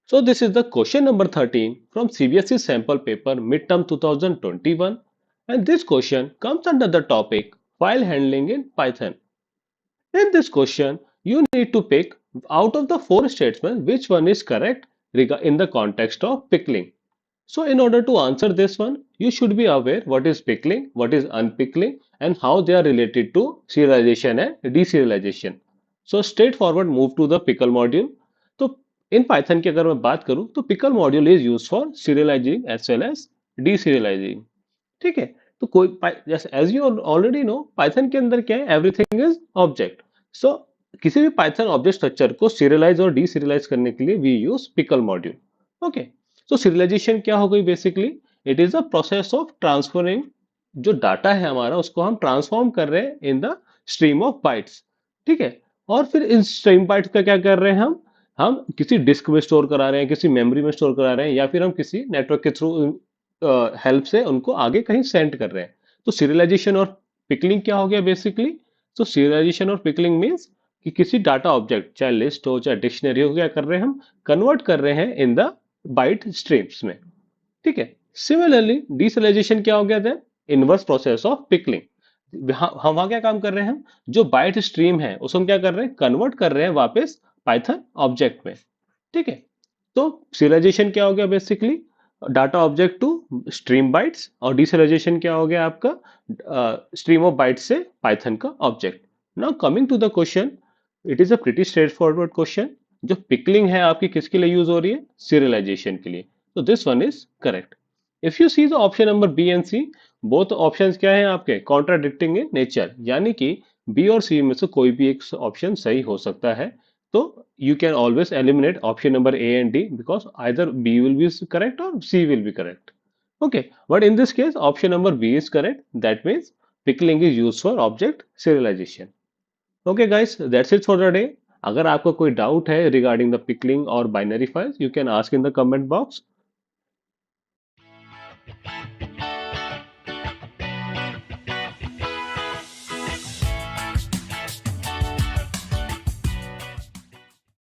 So this is the question number 13 from CBSE sample paper midterm 2021, and this question comes under the topic file handling in Python. In this question, you need to pick out of the four statements which one is correct in the context of pickling. So in order to answer this one, you should be aware what is pickling, what is unpickling, and how they are related to serialization and deserialization. So straightforward move to the pickle module. तो in Python की अगर मैं बात करूं तो pickle module is used for serializing as well as deserializing. ठीक है, तो कोई जैसे as you already know Python के अंदर क्या है, एवरीथिंग इज ऑब्जेक्ट. सो किसी भी पाइथन ऑब्जेक्ट स्ट्रक्चर को सीरियलाइज और डीसीरियलाइज करने के लिए we use pickle module. Okay, तो सीरियलाइजेशन क्या हो गई basically, it is a process of transferring. जो डाटा है हमारा उसको हम ट्रांसफॉर्म कर रहे हैं in the stream of bytes. ठीक है, और फिर इन स्ट्रीम बाइट्स का क्या कर रहे हैं हम किसी डिस्क में स्टोर करा रहे हैं, किसी मेमोरी में स्टोर करा रहे हैं, या फिर हम किसी नेटवर्क के थ्रू हेल्प से उनको आगे कहीं सेंड कर रहे हैं. तो सीरियलाइजेशन और पिकलिंग क्या हो गया बेसिकली. तो सीरियलाइजेशन और पिकलिंग मीन्स कि किसी डाटा ऑब्जेक्ट चाहे लिस्ट हो चाहे डिक्शनरी हो, क्या कर रहे हैं हम कन्वर्ट कर रहे हैं इन द बाइट स्ट्रीम्स में. ठीक है, सिमिलरली डीसिरियलाइजेशन क्या हो गया था, इनवर्स प्रोसेस ऑफ पिकलिंग. हम वहां क्या काम कर रहे हैं, हम जो बाइट स्ट्रीम है उसको हम क्या कर रहे हैं, कन्वर्ट कर रहे हैं वापस पाइथन ऑब्जेक्ट में. ठीक है, तो सीरियलाइजेशन क्या हो गया basically, data object to stream bytes, और डीसिरियलाइजेशन क्या हो गया आपका, स्ट्रीम ऑफ बाइट्स से पाइथन का object. Now coming to the question, it is a pretty straightforward question. जो पिकलिंग है आपकी किसके लिए यूज हो रही है, सीरियलाइजेशन के लिए. तो this one is correct. If you see the option number B and C, both options क्या है आपके, कॉन्ट्राडिक्टिंग इन नेचर, यानी कि बी और सी में से कोई भी एक ऑप्शन सही हो सकता है. तो you can always eliminate option number A and D because either B will be correct or C will be correct. Okay, but in this case, option number B is correct. That means pickling is used for object serialization. Okay, guys, that's it for the day. अगर आपको कोई doubt है regarding the pickling or binary files, you can ask in the comment box.